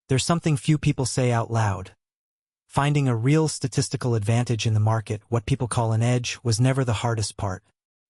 There's something few people say out loud. Finding a real statistical advantage in the market, what people call an edge, was never the hardest part.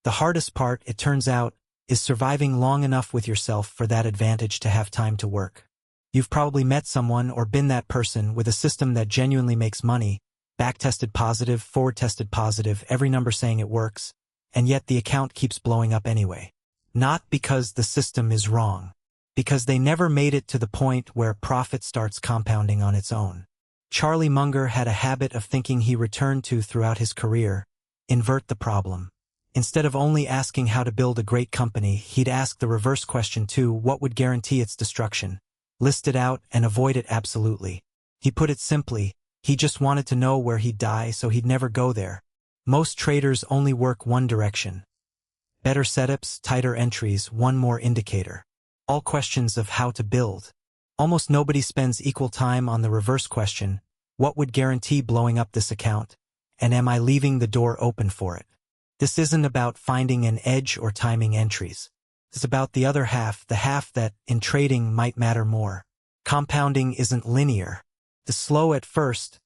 The hardest part, it turns out, is surviving long enough with yourself for that advantage to have time to work. You've probably met someone or been that person with a system that genuinely makes money, back-tested positive, forward-tested positive, every number saying it works, and yet the account keeps blowing up anyway. Not because the system is wrong, because they never made it to the point where profit starts compounding on its own. Charlie Munger had a habit of thinking he returned to throughout his career: invert the problem. Instead of only asking how to build a great company, he'd ask the reverse question too: what would guarantee its destruction? List it out and avoid it absolutely. He put it simply, he just wanted to know where he'd die so he'd never go there. Most traders only work one direction. Better setups, tighter entries, one more indicator. All questions of how to build. Almost nobody spends equal time on the reverse question: what would guarantee blowing up this account? And am I leaving the door open for it? This isn't about finding an edge or timing entries. It's about the other half, the half that, in trading, might matter more. Compounding isn't linear. It's slow at first,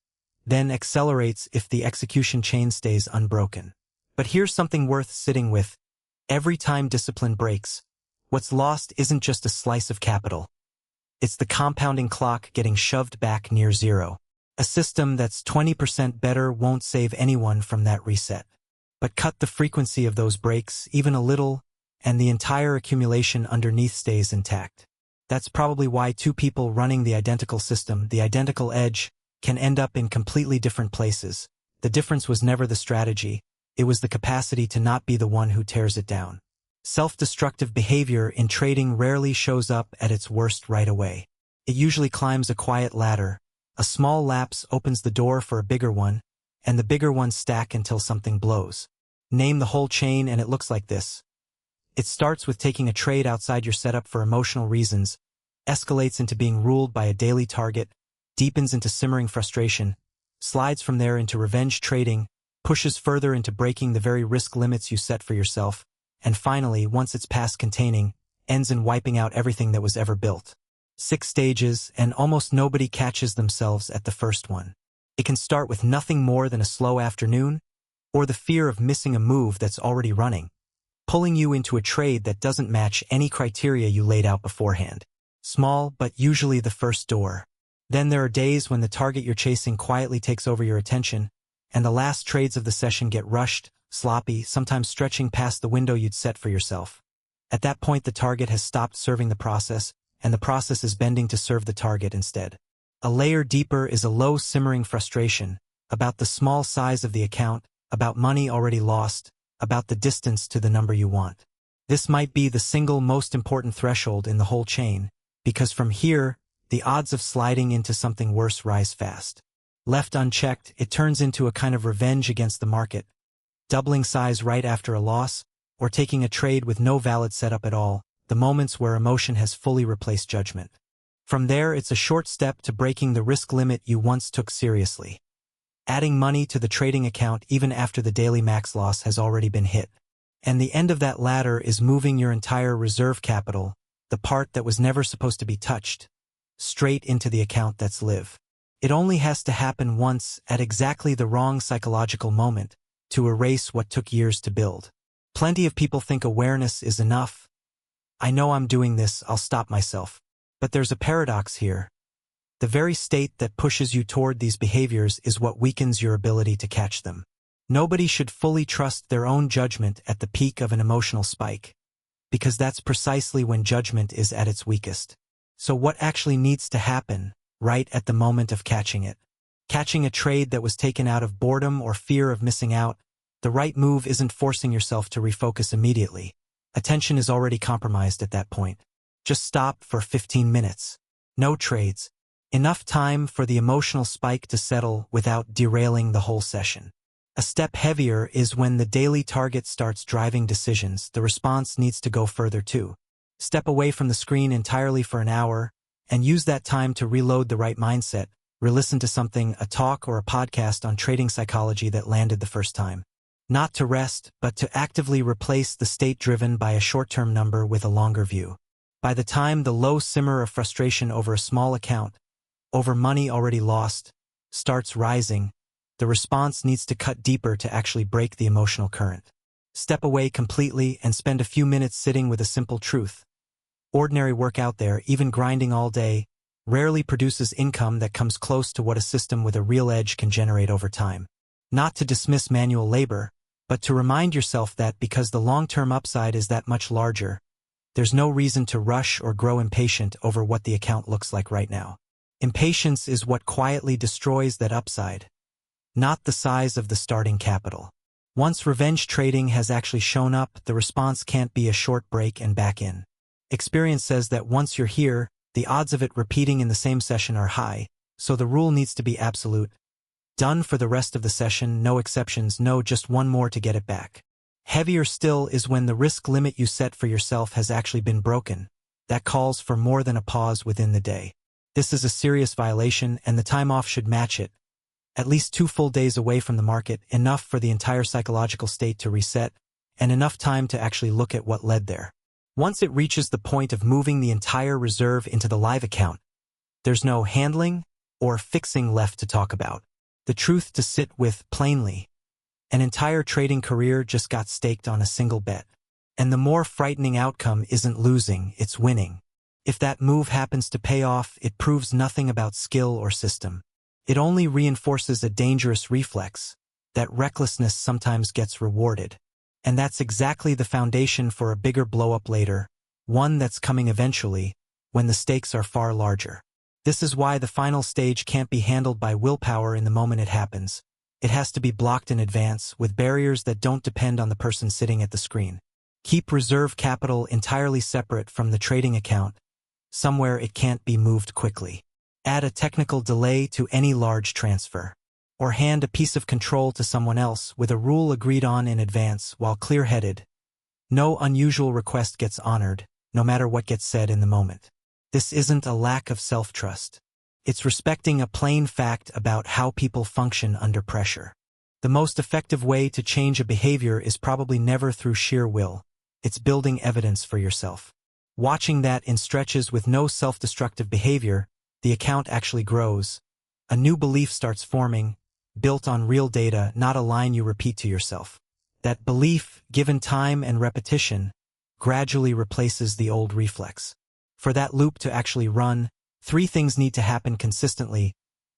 then accelerates if the execution chain stays unbroken. But here's something worth sitting with. Every time discipline breaks, what's lost isn't just a slice of capital. It's the compounding clock getting shoved back near zero. A system that's 20% better won't save anyone from that reset. But cut the frequency of those breaks even a little, and the entire accumulation underneath stays intact. That's probably why two people running the identical system, the identical edge, can end up in completely different places. The difference was never the strategy, it was the capacity to not be the one who tears it down. Self-destructive behavior in trading rarely shows up at its worst right away. It usually climbs a quiet ladder. A small lapse opens the door for a bigger one, and the bigger ones stack until something blows. Name the whole chain and it looks like this. It starts with taking a trade outside your setup for emotional reasons, escalates into being ruled by a daily target, deepens into simmering frustration, slides from there into revenge trading, pushes further into breaking the very risk limits you set for yourself, and finally, once it's past containing, ends in wiping out everything that was ever built. 6 stages, and almost nobody catches themselves at the first one. It can start with nothing more than a slow afternoon, or the fear of missing a move that's already running, pulling you into a trade that doesn't match any criteria you laid out beforehand. Small, but usually the first door. Then there are days when the target you're chasing quietly takes over your attention, and the last trades of the session get rushed, sloppy, sometimes stretching past the window you'd set for yourself. At that point, the target has stopped serving the process, and the process is bending to serve the target instead. A layer deeper is a low simmering frustration about the small size of the account, about money already lost, about the distance to the number you want. This might be the single most important threshold in the whole chain, because from here, the odds of sliding into something worse rise fast. Left unchecked, it turns into a kind of revenge against the market, doubling size right after a loss, or taking a trade with no valid setup at all, the moments where emotion has fully replaced judgment. From there, it's a short step to breaking the risk limit you once took seriously. Adding money to the trading account even after the daily max loss has already been hit. And the end of that ladder is moving your entire reserve capital, the part that was never supposed to be touched, straight into the account that's live. It only has to happen once at exactly the wrong psychological moment to erase what took years to build. Plenty of people think awareness is enough. I know I'm doing this, I'll stop myself. But there's a paradox here. The very state that pushes you toward these behaviors is what weakens your ability to catch them. Nobody should fully trust their own judgment at the peak of an emotional spike, because that's precisely when judgment is at its weakest. So what actually needs to happen, right at the moment of catching it? Catching a trade that was taken out of boredom or fear of missing out, the right move isn't forcing yourself to refocus immediately. Attention is already compromised at that point. Just stop for 15 minutes. No trades. Enough time for the emotional spike to settle without derailing the whole session. A step heavier is when the daily target starts driving decisions. The response needs to go further too. Step away from the screen entirely for an hour and use that time to reload the right mindset, re-listen to something, a talk or a podcast on trading psychology that landed the first time. Not to rest, but to actively replace the state driven by a short-term number with a longer view. By the time the low simmer of frustration over a small account over money already lost, starts rising, the response needs to cut deeper to actually break the emotional current. Step away completely and spend a few minutes sitting with a simple truth. Ordinary work out there, even grinding all day, rarely produces income that comes close to what a system with a real edge can generate over time. Not to dismiss manual labor, but to remind yourself that because the long-term upside is that much larger, there's no reason to rush or grow impatient over what the account looks like right now. Impatience is what quietly destroys that upside, not the size of the starting capital. Once revenge trading has actually shown up, the response can't be a short break and back in. Experience says that once you're here, the odds of it repeating in the same session are high, so the rule needs to be absolute. Done for the rest of the session, no exceptions, no just one more to get it back. Heavier still is when the risk limit you set for yourself has actually been broken. That calls for more than a pause within the day. This is a serious violation, and the time off should match it. At least 2 full days away from the market, enough for the entire psychological state to reset, and enough time to actually look at what led there. Once it reaches the point of moving the entire reserve into the live account, there's no handling or fixing left to talk about. The truth to sit with plainly. An entire trading career just got staked on a single bet. And the more frightening outcome isn't losing, it's winning. If that move happens to pay off, it proves nothing about skill or system. It only reinforces a dangerous reflex, that recklessness sometimes gets rewarded. And that's exactly the foundation for a bigger blow-up later, one that's coming eventually, when the stakes are far larger. This is why the final stage can't be handled by willpower in the moment it happens. It has to be blocked in advance, with barriers that don't depend on the person sitting at the screen. Keep reserve capital entirely separate from the trading account, somewhere it can't be moved quickly. Add a technical delay to any large transfer. Or hand a piece of control to someone else with a rule agreed on in advance while clear-headed. No unusual request gets honored, no matter what gets said in the moment. This isn't a lack of self-trust. It's respecting a plain fact about how people function under pressure. The most effective way to change a behavior is probably never through sheer will. It's building evidence for yourself. Watching that in stretches with no self-destructive behavior, the account actually grows. A new belief starts forming, built on real data, not a line you repeat to yourself. That belief, given time and repetition, gradually replaces the old reflex. For that loop to actually run, 3 things need to happen consistently.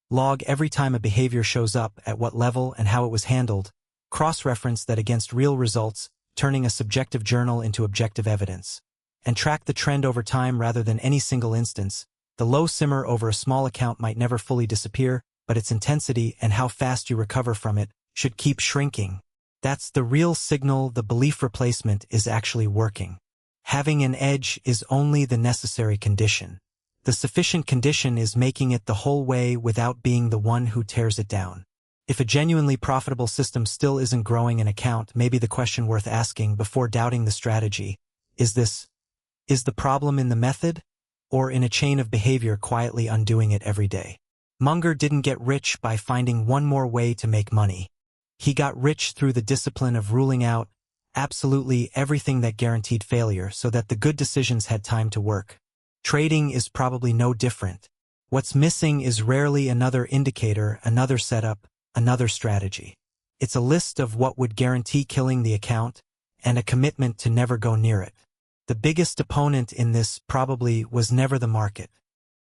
Log every time a behavior shows up, at what level and how it was handled. Cross-reference that against real results, turning a subjective journal into objective evidence. And track the trend over time rather than any single instance. The low simmer over a small account might never fully disappear, but its intensity and how fast you recover from it should keep shrinking. That's the real signal the belief replacement is actually working. Having an edge is only the necessary condition. The sufficient condition is making it the whole way without being the one who tears it down. If a genuinely profitable system still isn't growing an account, maybe the question worth asking before doubting the strategy is the problem in the method, or in a chain of behavior quietly undoing it every day? Munger didn't get rich by finding one more way to make money. He got rich through the discipline of ruling out absolutely everything that guaranteed failure so that the good decisions had time to work. Trading is probably no different. What's missing is rarely another indicator, another setup, another strategy. It's a list of what would guarantee killing the account and a commitment to never go near it. The biggest opponent in this probably was never the market.